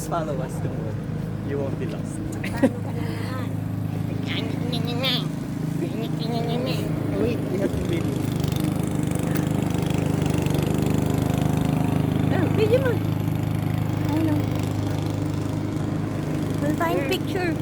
Just follow us, don't worry. You won't be lost. Wait, we have to video. Video mo. Ano? Wala tayong picture.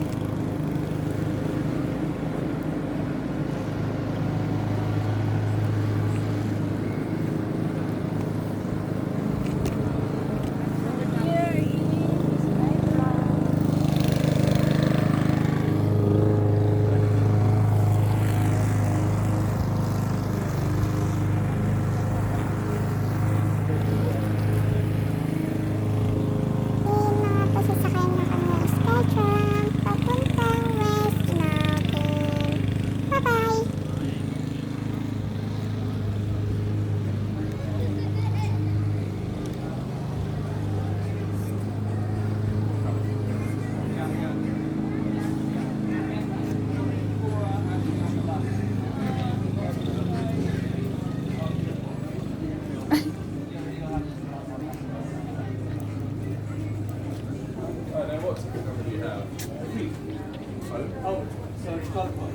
Oh, so it's 12 o'clock.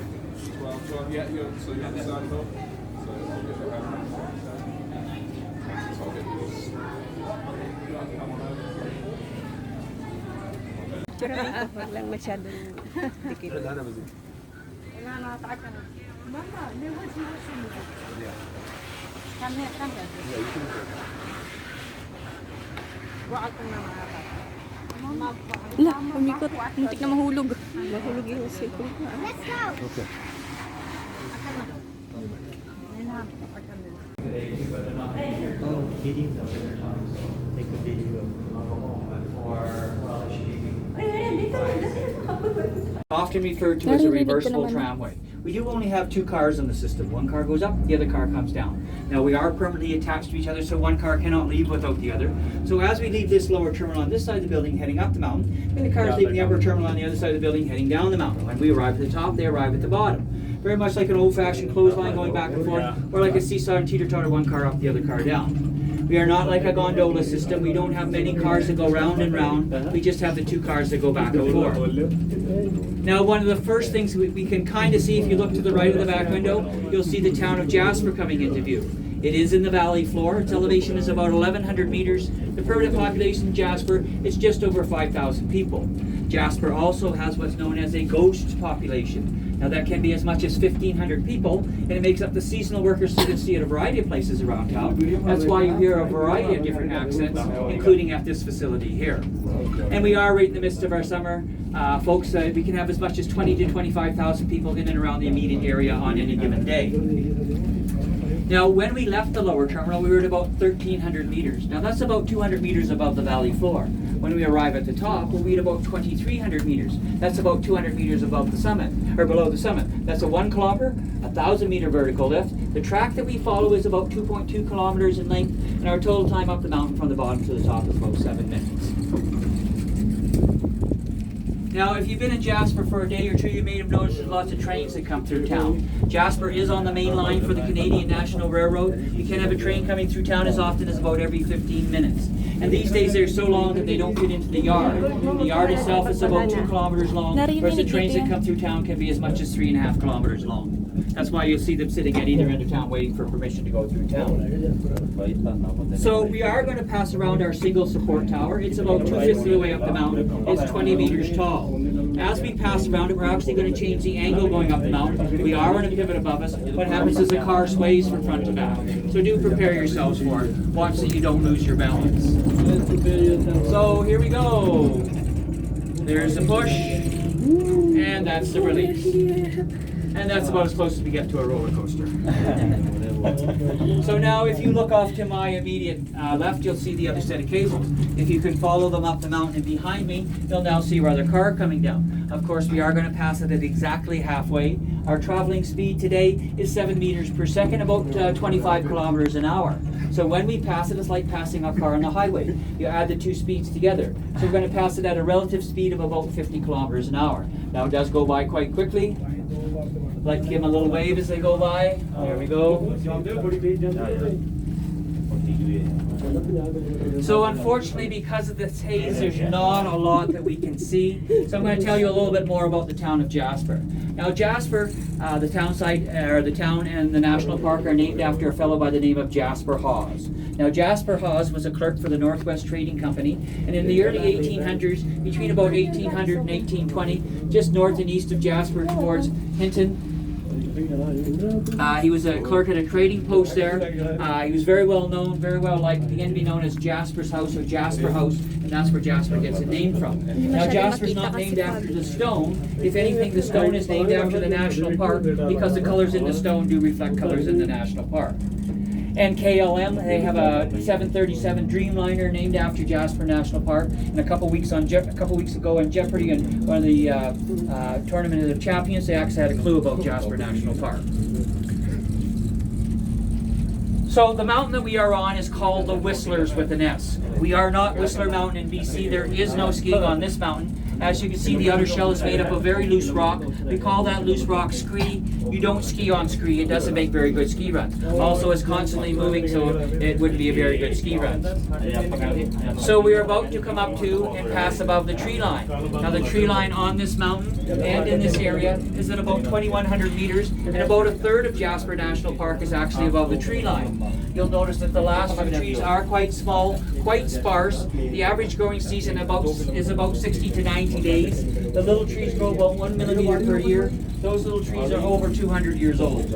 12, yeah, so you're on the side of it. So I'll get the camera. So I'll get yours. Come on over. Wag lang masyadong dikit. Yeah. Yeah, you can do it. Wala, umikot. Muntik na mahulog. Mahulog yung cellphone ko. Let's go! Okay. Oh, video though. So take a video often referred to as a reversible tramway. We do only have two cars on the system. One car goes up, the other car comes down. Now we are permanently attached to each other, so one car cannot leave without the other. So as we leave this lower terminal on this side of the building heading up the mountain, then the cars leaving the upper terminal on the other side of the building heading down the mountain. When we arrive at the top, they arrive at the bottom. Very much like an old-fashioned clothesline going back and forth, or like a seesaw and teeter-totter, one car up, the other car down. We are not like a gondola system. We don't have many cars that go round and round. We just have the two cars that go back and forth. Now, one of the first things we can kind of see, if you look to the right of the back window, you'll see the town of Jasper coming into view. It is in the valley floor. Its elevation is about 1,100 meters. The permanent population in Jasper is just over 5,000 people. Jasper also has what's known as a ghost population. Now that can be as much as 1,500 people, and it makes up the seasonal workers you can see at a variety of places around town. That's why you hear a variety of different accents, including at this facility here. And we are right in the midst of our summer. Folks, we can have as much as 20 to 25,000 people in and around the immediate area on any given day. Now, when we left the lower terminal, we were at about 1,300 meters. Now, that's about 200 meters above the valley floor. When we arrive at the top, we'll be at about 2,300 meters. That's about 200 meters above the summit, or below the summit. That's a 1 kilometer, 1,000 meter vertical lift. The track that we follow is about 2.2 kilometers in length, and our total time up the mountain from the bottom to the top is about 7 minutes. Now, if you've been in Jasper for a day or two, you may have noticed there's lots of trains that come through town. Jasper is on the main line for the Canadian National Railroad. You can have a train coming through town as often as about every 15 minutes. And these days they're so long that they don't fit into the yard. The yard itself is about 2 kilometers long, whereas the trains that come through town can be as much as 3.5 kilometers long. That's why you'll see them sitting at either end of town waiting for permission to go through town. So we are going to pass around our single support tower. It's about 2/5 of the way up the mountain. It's 20 meters tall. As we pass around it, we're actually going to change the angle going up the mountain. We are on a pivot above us. What happens is the car sways from front to back. So do prepare yourselves for it. Watch that you don't lose your balance. So here we go. There's the push, and that's the release. And that's about as close as we get to a roller coaster. So now if you look off to my immediate left, you'll see the other set of cables. If you can follow them up the mountain behind me, you'll now see our other car coming down. Of course, we are going to pass it at exactly halfway. Our traveling speed today is 7 meters per second, about 25 kilometers an hour. So when we pass it, it's like passing a car on the highway. You add the two speeds together. So we're going to pass it at a relative speed of about 50 kilometers an hour. Now it does go by quite quickly. I'd like to give them a little wave as they go by. There we go. So unfortunately, because of this haze, there's not a lot that we can see. So I'm going to tell you a little bit more about the town of Jasper. Now Jasper, the town and the national park are named after a fellow by the name of Jasper Hawes. Now Jasper Hawes was a clerk for the Northwest Trading Company, and in the early 1800s, between about 1800 and 1820, just north and east of Jasper towards Hinton, he was a clerk at a trading post there. He was very well known, very well liked. He began to be known as Jasper's House or Jasper House, and that's where Jasper gets its name from. Now Jasper's not named after the stone. If anything, the stone is named after the national park because the colors in the stone do reflect colors in the national park. And KLM, they have a 737 Dreamliner named after Jasper National Park. And a couple weeks ago on Jeopardy and one of the Tournament of Champions, they actually had a clue about Jasper National Park. So the mountain that we are on is called the Whistlers with an S. We are not Whistler Mountain in BC. There is no skiing on this mountain. As you can see, the outer shell is made up of very loose rock. We call that loose rock scree. You don't ski on scree. It doesn't make very good ski runs. Also, it's constantly moving, so it wouldn't be a very good ski run. So we're about to come up to and pass above the tree line. Now the tree line on this mountain and in this area is at about 2,100 meters, and about a third of Jasper National Park is actually above the tree line. You'll notice that the last few trees are quite small, quite sparse. The average growing season is about 60 to 90 days. The little trees grow about 1 millimeter per year. Those little trees are over 200 years old.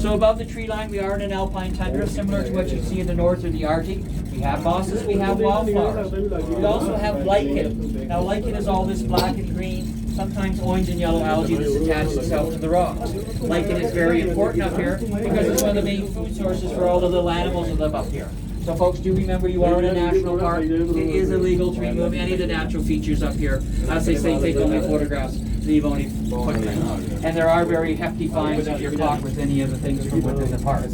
So above the tree line, we are in an alpine tundra, similar to what you see in the north or the Arctic. We have mosses, we have wildflowers. We also have lichen. Now lichen is all this black and green, sometimes orange and yellow algae that's attached itself to the rocks. Lichen is very important up here because it's one of the main food sources for all the little animals that live up here. So folks, do remember you are in a national park. It is illegal to remove any of the natural features up here. As they say, take only photographs, leave only footprints. And there are very hefty fines if you're caught with any of the things from within the park.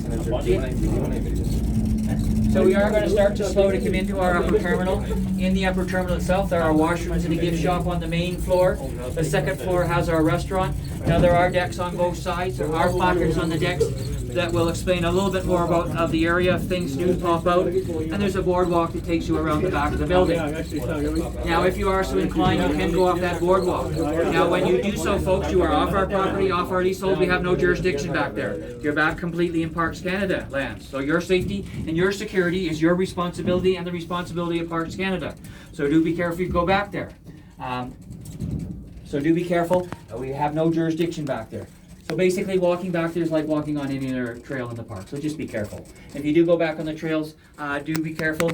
So we are going to start to slow to come into our upper terminal. In the upper terminal itself, there are washrooms and a gift shop on the main floor. The second floor has our restaurant. Now there are decks on both sides. There are placards on the decks that will explain a little bit more about the area if things do pop out. And there's a boardwalk that takes you around the back of the building. Now if you are so inclined, you can go off that boardwalk. Now when you do so, folks, you are off our property, off our leasehold. We have no jurisdiction back there. You're back completely in Parks Canada lands. So your safety and your security is your responsibility and the responsibility of Parks Canada. So do be careful if you go back there. So do be careful. We have no jurisdiction back there. So basically walking back there is like walking on any other trail in the park, so just be careful. If you do go back on the trails, do be careful.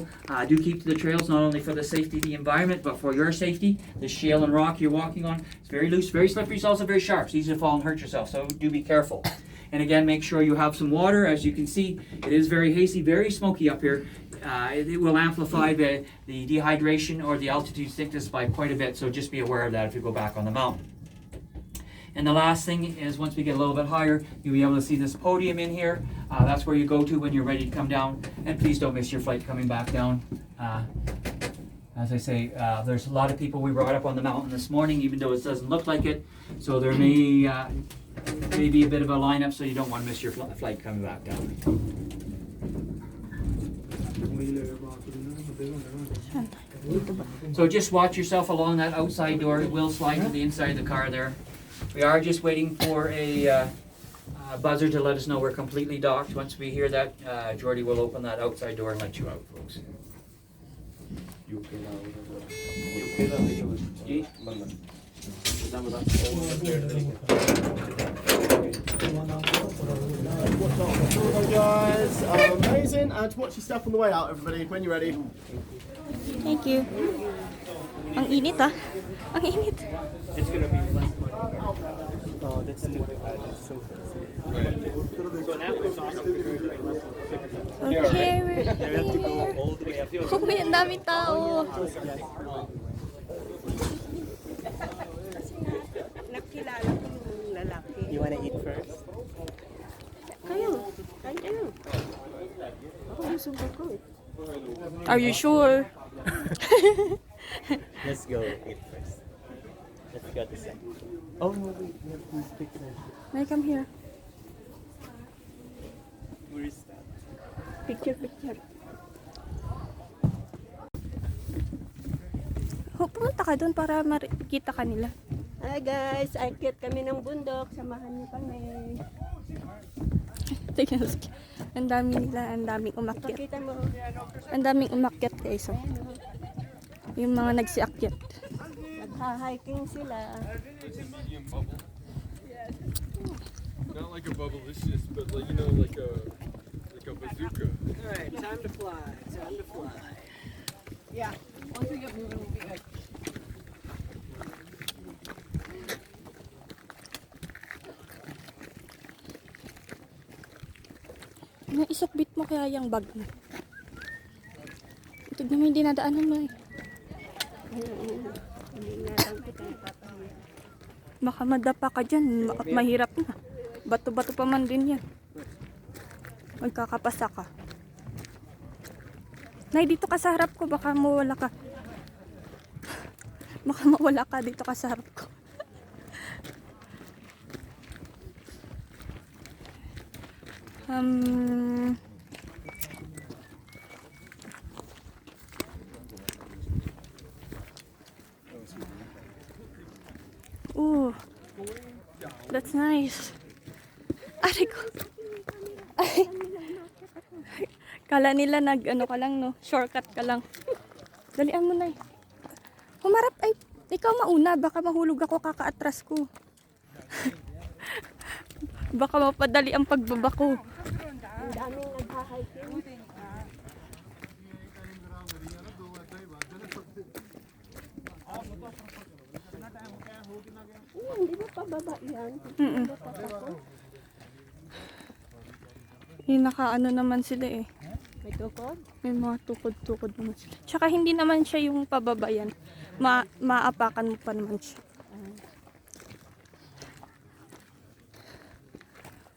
Do keep to the trails, not only for the safety of the environment, but for your safety. The shale and rock you're walking on, it's very loose, very slippery, it's also very sharp. It's easy to fall and hurt yourself, so do be careful. And again, make sure you have some water. As you can see, it is very hazy, very smoky up here. It will amplify the dehydration or the altitude sickness by quite a bit, so just be aware of that if you go back on the mountain. And the last thing is, once we get a little bit higher, you'll be able to see this podium in here. That's where you go to when you're ready to come down. And please don't miss your flight coming back down. As I say, there's a lot of people we brought up on the mountain this morning, even though it doesn't look like it. So there may be a bit of a lineup, so you don't want to miss your flight coming back down. So just watch yourself along that outside door. It will slide to the inside of the car there. We are just waiting for a buzzer to let us know we're completely docked. Once we hear that, Jordy will open that outside door and let you out, folks. Guys, amazing. And watch your step on the way out, everybody, when you're ready. Thank you. Ang init ah. Ang init. It's gonna be less money. Oh, that's so Okay, we're here. Uy, ang daming tao. Nakilala ko yung lalaki. You wanna eat first? Kayo. Kayo. Ako gusto ko. Are you sure? Let's go eat first. Let's go to second. Oh no, wait, we have to pick it up. May come here. Where is that? Picture. Pumunta ka doon para makita ka nila. Hi guys, akyat kami ng bundok. Samahan niyo kami. Tingnan mo. Ang dami nila, ang daming umakyat. Pakita mo. Ang daming umakyat guys. Oh. Yung mga nagsiakyat. Nagha-hiking sila. Not like a bubble, it's just, but like, you know, like a bazooka. Alright, time to fly. Time to fly. Yeah. Once we get moving, we'll be good. Naisukbit mo kaya yung bag mo. Tignan mo yung dinadaanan mo eh. Hindi nga lang kita ipapahiya. Baka madapa ka dyan. Mahirap na. Bato-bato pa man din yan. Magkakapasa ka. Nay, dito ka sa harap ko. Baka mawala ka. Baka mawala ka dito ka sa harap ko. Ooh, that's nice. Aray ko. Ay. Kala nila ano ka lang, no? Shortcut ka lang. Dalian mo na eh. Humarap ay, ikaw mauna. Baka mahulog ako kakaatras ko. Baka mapadali ang pagbaba ko. Ang daming nagha-hiking. Hindi ba pababa yan? Yung nakaano naman sila eh. May tukod? May mga tukod-tukod naman sila. Tsaka hindi naman siya yung pababa yan. Maapakan mo pa naman siya.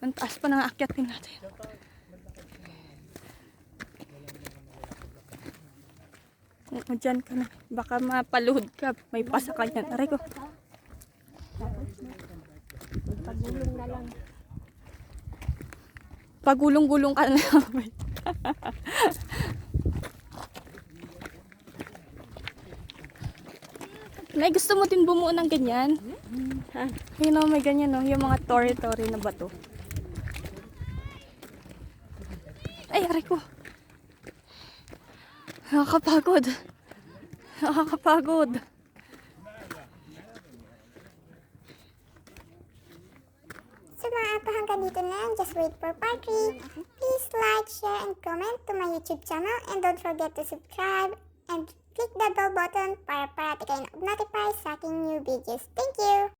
Ang taas pa ng aakyatin natin. O, dyan ka na. Baka mapaluhod ka. May pasa ka dyan. Aray ko. Magpagulong na lang. Pagulong-gulong ka na. Nay, gusto mo din bumuo ng ganyan? Ha? Yun o, may ganyan o. Yung mga tori-tori na bato. Ay, aray ko. Nakakapagod. Nakakapagod. So mga ato hanggang dito na lang. Just wait for part 3. Please like, share, and comment to my YouTube channel. And don't forget to subscribe and click the bell button para parati kayo na-notify sa aking new videos. Thank you!